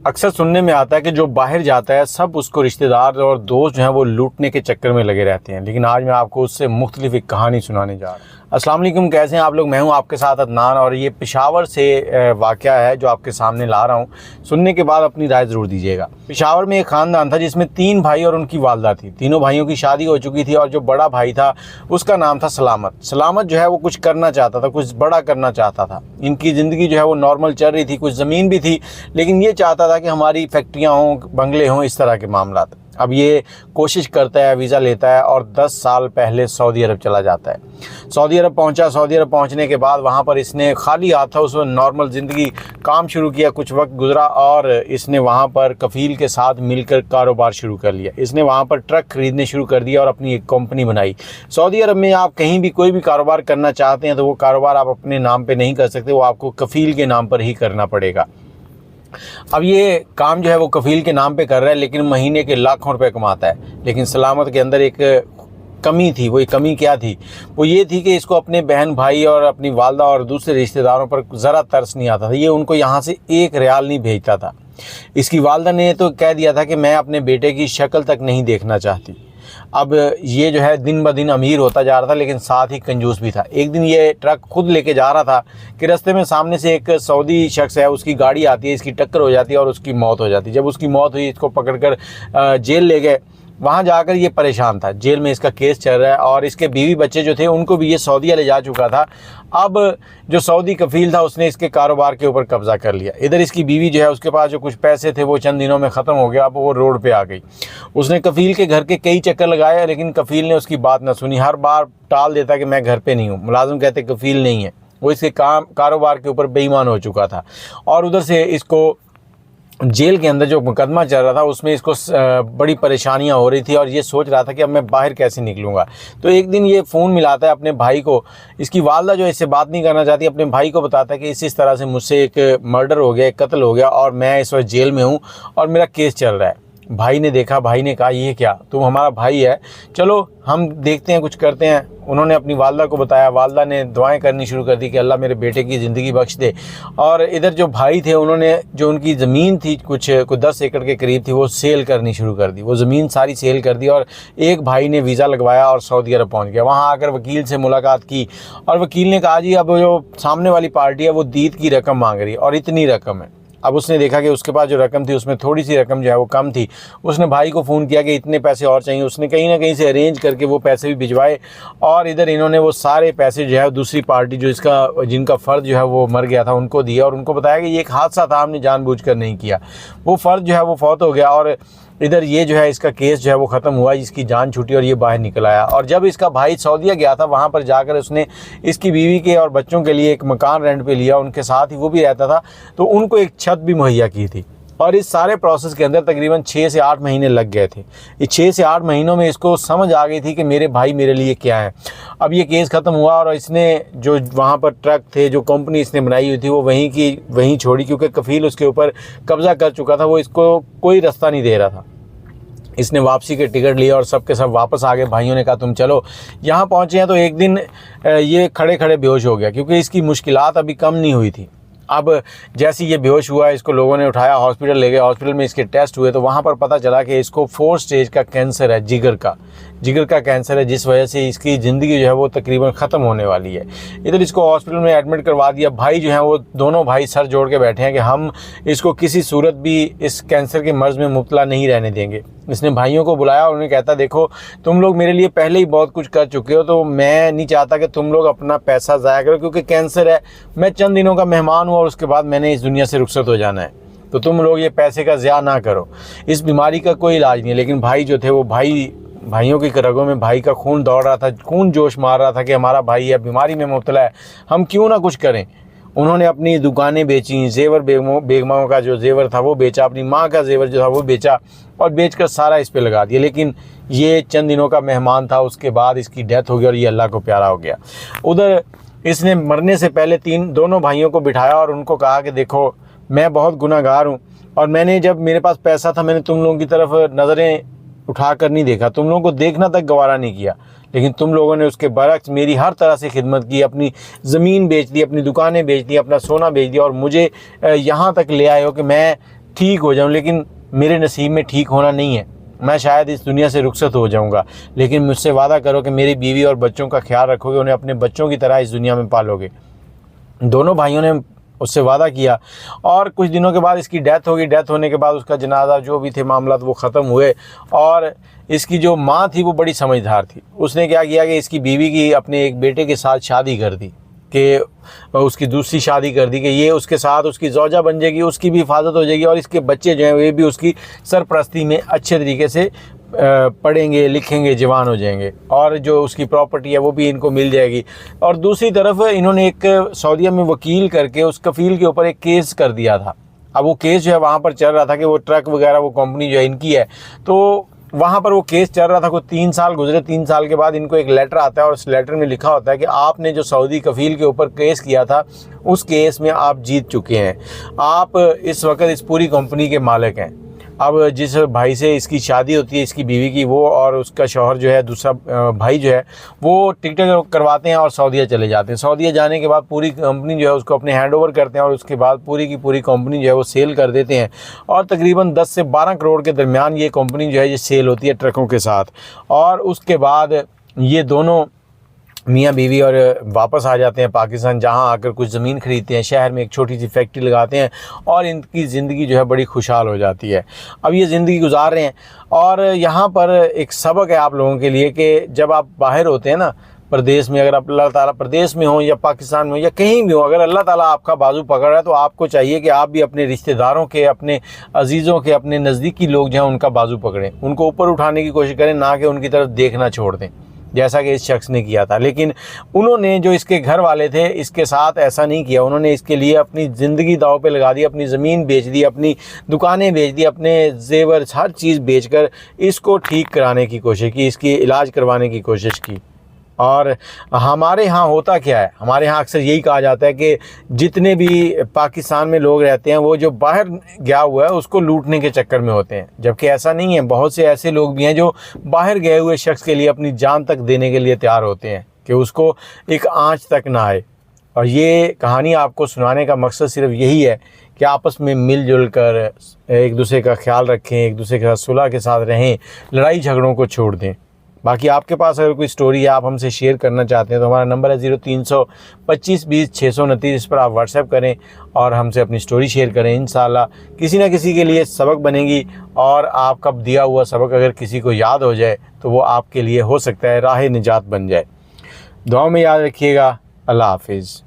अक्सर सुनने में आता है कि जो बाहर जाता है सब उसको रिश्तेदार और दोस्त जो हैं वो लूटने के चक्कर में लगे रहते हैं। लेकिन आज मैं आपको उससे मुख्तलिफ एक कहानी सुनाने जा रहा हूँ। अस्सलाम वालेकुम, कैसे हैं आप लोग। मैं हूं आपके साथ अदनान और ये पेशावर से वाक़या है जो आपके सामने ला रहा हूं। सुनने के बाद अपनी राय ज़रूर दीजिएगा। पेशावर में एक ख़ानदान था जिसमें 3 भाई और उनकी वालदा थी। तीनों भाइयों की शादी हो चुकी थी और जो बड़ा भाई था उसका नाम था सलामत। सलामत जो है वो कुछ करना चाहता था, कुछ बड़ा करना चाहता था। इनकी ज़िंदगी जो है वो नॉर्मल चल रही थी, कुछ ज़मीन भी थी, लेकिन ये चाहता था कि हमारी फैक्ट्रियाँ हों, बंगले हों, इस तरह के मामला। अब ये कोशिश करता है, वीज़ा लेता है और 10 साल पहले सऊदी अरब चला जाता है। सऊदी अरब पहुंचा। सऊदी अरब पहुंचने के बाद वहां पर इसने खाली हाथ था, उसमें नॉर्मल ज़िंदगी, काम शुरू किया। कुछ वक्त गुजरा और इसने वहां पर कफ़ील के साथ मिलकर कारोबार शुरू कर लिया। इसने वहां पर ट्रक ख़रीदने शुरू कर दिया और अपनी एक कंपनी बनाई। सऊदी अरब में आप कहीं भी कोई भी कारोबार करना चाहते हैं तो वो कारोबार आप अपने नाम पर नहीं कर सकते, वो आपको कफ़ील के नाम पर ही करना पड़ेगा। अब ये काम जो है वो कफ़ील के नाम पे कर रहा है, लेकिन महीने के लाखों रुपए कमाता है। लेकिन सलामत के अंदर एक कमी थी। वो कमी क्या थी? वो ये थी कि इसको अपने बहन भाई और अपनी वालदा और दूसरे रिश्तेदारों पर ज़रा तरस नहीं आता था। ये उनको यहाँ से 1 रियाल नहीं भेजता था। इसकी वालदा ने तो कह दिया था कि मैं अपने बेटे की शक्ल तक नहीं देखना चाहती। अब ये जो है दिन ब दिन अमीर होता जा रहा था, लेकिन साथ ही कंजूस भी था। एक दिन ये ट्रक खुद लेके जा रहा था कि रास्ते में सामने से एक सऊदी शख्स है, उसकी गाड़ी आती है, इसकी टक्कर हो जाती है और उसकी मौत हो जाती है। जब उसकी मौत हुई, इसको पकड़कर जेल ले गए। वहाँ जाकर ये परेशान था। जेल में इसका केस चल रहा है और इसके बीवी बच्चे जो थे उनको भी ये सऊदीया ले जा चुका था। अब जो सऊदी कफ़ील था उसने इसके कारोबार के ऊपर कब्ज़ा कर लिया। इधर इसकी बीवी जो है उसके पास जो कुछ पैसे थे वो चंद दिनों में ख़त्म हो गया। अब वो रोड पे आ गई। उसने कफ़ील के घर के कई चक्कर लगाए, लेकिन कफ़ील ने उसकी बात ना सुनी। हर बार टाल देता कि मैं घर पे नहीं हूँ। मुलाजिम कहते कफ़ील नहीं है। वो इसके कारोबार के ऊपर बेईमान हो चुका था और उधर से इसको जेल के अंदर जो मुकदमा चल रहा था उसमें इसको बड़ी परेशानियां हो रही थी और ये सोच रहा था कि अब मैं बाहर कैसे निकलूंगा। तो एक दिन ये फ़ोन मिलाता है अपने भाई को। इसकी वालदा जो इससे बात नहीं करना चाहती, अपने भाई को बताता है कि इस तरह से मुझसे एक मर्डर हो गया, एक कत्ल हो गया और मैं इस वक्त जेल में हूँ और मेरा केस चल रहा है। भाई ने देखा, भाई ने कहा ये क्या, तुम हमारा भाई है, चलो हम देखते हैं, कुछ करते हैं। उन्होंने अपनी वालदा को बताया। वालदा ने दुआएं करनी शुरू कर दी कि अल्लाह मेरे बेटे की ज़िंदगी बख्श दे। और इधर जो भाई थे उन्होंने जो उनकी ज़मीन थी कुछ 10 एकड़ के करीब थी, वो सेल करनी शुरू कर दी। वो ज़मीन सारी सेल कर दी और एक भाई ने वीज़ा लगवाया और सऊदी अरब पहुँच गया। वहाँ आकर वकील से मुलाकात की और वकील ने कहा जी अब जो सामने वाली पार्टी है वो दीद की रकम मांग रही है और इतनी रकम है। अब उसने देखा कि उसके पास जो रकम थी उसमें थोड़ी सी रकम जो है वो कम थी। उसने भाई को फ़ोन किया कि इतने पैसे और चाहिए। उसने कहीं ना कहीं से अरेंज करके वो पैसे भी भिजवाए और इधर इन्होंने वो सारे पैसे जो है दूसरी पार्टी जो जिनका फ़र्द जो है वो मर गया था उनको दिया और उनको बताया कि ये एक हादसा था, हमने जानबूझकर नहीं किया। वो फ़र्द जो है वो फौत हो गया और इधर ये जो है इसका केस जो है वो ख़त्म हुआ, इसकी जान छूटी और ये बाहर निकल आया। और जब इसका भाई सऊदीया गया था वहाँ पर जाकर उसने इसकी बीवी के और बच्चों के लिए एक मकान रेंट पे लिया, उनके साथ ही वो भी रहता था, तो उनको एक छत भी मुहैया की थी। और इस सारे प्रोसेस के अंदर तकरीबन 6 से 8 महीने लग गए थे। इस 6 से 8 महीनों में इसको समझ आ गई थी कि मेरे भाई मेरे लिए क्या है। अब ये केस ख़त्म हुआ और इसने जो वहाँ पर ट्रक थे, जो कंपनी इसने बनाई हुई थी, वो वहीं छोड़ी, क्योंकि कफ़ील उसके ऊपर कब्ज़ा कर चुका था। वो इसको कोई रास्ता नहीं दे रहा था। इसने वापसी के टिकट लिए और सब के सब वापस आ गए। भाइयों ने कहा तुम चलो। यहाँ पहुँचे हैं तो एक दिन ये खड़े खड़े बेहोश हो गया, क्योंकि इसकी मुश्किलात अभी कम नहीं हुई थी। अब जैसे ये बेहोश हुआ, इसको लोगों ने उठाया, हॉस्पिटल ले गए। हॉस्पिटल में इसके टेस्ट हुए तो वहाँ पर पता चला कि इसको 4 स्टेज का कैंसर है, जिगर का कैंसर है, जिस वजह से इसकी ज़िंदगी जो है वो तकरीबन ख़त्म होने वाली है। इधर इसको हॉस्पिटल में एडमिट करवा दिया। भाई जो हैं वो दोनों भाई सर जोड़ के बैठे हैं कि हम इसको किसी सूरत भी इस कैंसर के मर्ज़ में मुब्तला नहीं रहने देंगे। इसने भाइयों को बुलाया और उन्हें कहता देखो तुम लोग मेरे लिए पहले ही बहुत कुछ कर चुके हो, तो मैं नहीं चाहता कि तुम लोग अपना पैसा ज़ाया करो, क्योंकि कैंसर है, मैं चंद दिनों का मेहमान हूँ और उसके बाद मैंने इस दुनिया से रुखसत हो जाना है, तो तुम लोग ये पैसे का ज़िया ना करो। इस बीमारी का कोई इलाज नहीं है। लेकिन भाई जो थे वो भाइयों की रगों में भाई का खून दौड़ रहा था, खून जोश मार रहा था कि हमारा भाई है, बीमारी में मुब्तला है, हम क्यों ना कुछ करें। उन्होंने अपनी दुकानें बेची, जेवर बेगमाओं का जो जेवर था वो बेचा, अपनी माँ का जेवर जो था वो बेचा और बेचकर सारा इस पे लगा दिया। लेकिन ये चंद दिनों का मेहमान था, उसके बाद इसकी डेथ हो गई और ये अल्लाह को प्यारा हो गया। उधर इसने मरने से पहले दोनों भाइयों को बिठाया और उनको कहा कि देखो मैं बहुत गुनहगार हूँ और मैंने जब मेरे पास पैसा था मैंने तुम लोगों की तरफ नज़रें उठा कर नहीं देखा, तुम लोगों को देखना तक गवारा नहीं किया, लेकिन तुम लोगों ने उसके बरक्स मेरी हर तरह से खिदमत की, अपनी ज़मीन बेच दी, अपनी दुकानें बेच दी, अपना सोना बेच दिया और मुझे यहाँ तक ले आए हो कि मैं ठीक हो जाऊं, लेकिन मेरे नसीब में ठीक होना नहीं है। मैं शायद इस दुनिया से रुखसत हो जाऊंगा, लेकिन मुझसे वादा करो कि मेरी बीवी और बच्चों का ख्याल रखोगे, उन्हें अपने बच्चों की तरह इस दुनिया में पालोगे। दोनों भाइयों ने उससे वादा किया और कुछ दिनों के बाद इसकी डेथ होगी। डेथ होने के बाद उसका जनाजा जो भी थे मामलात वो ख़त्म हुए। और इसकी जो माँ थी वो बड़ी समझदार थी। उसने क्या किया कि इसकी बीवी की अपने एक बेटे के साथ शादी कर दी, कि उसकी दूसरी शादी कर दी, कि ये उसके साथ उसकी ज़ौजा बन जाएगी, उसकी भी हिफाजत हो जाएगी और इसके बच्चे जो हैं वे भी उसकी सरपरस्ती में अच्छे तरीके से पढ़ेंगे लिखेंगे, जवान हो जाएंगे, और जो उसकी प्रॉपर्टी है वो भी इनको मिल जाएगी। और दूसरी तरफ इन्होंने एक सऊदीया में वकील करके उस कफ़ील के ऊपर एक केस कर दिया था। अब वो केस जो है वहाँ पर चल रहा था कि वो ट्रक वगैरह वो कंपनी जो है इनकी है, तो वहाँ पर वो केस चल रहा था। कोई 3 साल गुजरे, 3 साल के बाद इनको एक लेटर आता है और उस लेटर में लिखा होता है कि आपने जो सऊदी कफ़ील के ऊपर केस किया था उस केस में आप जीत चुके हैं, आप इस वक्त इस पूरी कंपनी के मालिक हैं। अब जिस भाई से इसकी शादी होती है इसकी बीवी की, वो और उसका शौहर जो है दूसरा भाई जो है वो टिकट करवाते हैं और सऊदीया चले जाते हैं। सऊदीया जाने के बाद पूरी कंपनी जो है उसको अपने हैंड ओवर करते हैं और उसके बाद पूरी की पूरी कंपनी जो है वो सेल कर देते हैं। और तकरीबन 10 से 12 करोड़ के दरमियान ये कंपनी जो है ये सेल होती है ट्रकों के साथ। और उसके बाद ये दोनों मियाँ बीवी और वापस आ जाते हैं पाकिस्तान, जहाँ आकर कुछ ज़मीन ख़रीदते हैं, शहर में एक छोटी सी फैक्ट्री लगाते हैं और इनकी ज़िंदगी जो है बड़ी खुशहाल हो जाती है। अब ये ज़िंदगी गुजार रहे हैं। और यहाँ पर एक सबक है आप लोगों के लिए कि जब आप बाहर होते हैं ना प्रदेश में, अगर आप अल्लाह ताला प्रदेश में हो या पाकिस्तान में हो या कहीं भी हो, अगर अल्लाह ताला आपका बाजू पकड़ रहा है तो आपको चाहिए कि आप भी अपने रिश्तेदारों के, अपने अजीज़ों के, अपने नज़दीकी लोग जो हैं उनका बाजू पकड़ें, उनको ऊपर उठाने की कोशिश करें, ना कि उनकी तरफ देखना छोड़ दें जैसा कि इस शख्स ने किया था। लेकिन उन्होंने, जो इसके घर वाले थे, इसके साथ ऐसा नहीं किया। उन्होंने इसके लिए अपनी ज़िंदगी दांव पे लगा दी, अपनी ज़मीन बेच दी, अपनी दुकानें बेच दी, अपने जेवर हर चीज़ बेचकर इसको ठीक कराने की कोशिश की, इसकी इलाज करवाने की कोशिश की। और हमारे यहाँ होता क्या है, हमारे यहाँ अक्सर यही कहा जाता है कि जितने भी पाकिस्तान में लोग रहते हैं वो जो बाहर गया हुआ है उसको लूटने के चक्कर में होते हैं, जबकि ऐसा नहीं है। बहुत से ऐसे लोग भी हैं जो बाहर गए हुए शख्स के लिए अपनी जान तक देने के लिए तैयार होते हैं कि उसको एक आँच तक ना आए। और ये कहानी आपको सुनाने का मकसद सिर्फ यही है कि आपस में मिलजुल कर एक दूसरे का ख्याल रखें, एक दूसरे के साथ सुलह के साथ रहें, लड़ाई झगड़ों को छोड़ दें। बाकी आपके पास अगर कोई स्टोरी है आप हमसे शेयर करना चाहते हैं तो हमारा नंबर है 0325 20 629। इस पर आप व्हाट्सएप करें और हमसे अपनी स्टोरी शेयर करें। इंशाल्लाह किसी न किसी के लिए सबक बनेगी और आपका दिया हुआ सबक अगर किसी को याद हो जाए तो वो आपके लिए हो सकता है राह निजात बन जाए। दुआ में याद रखिएगा। अल्लाह हाफिज़।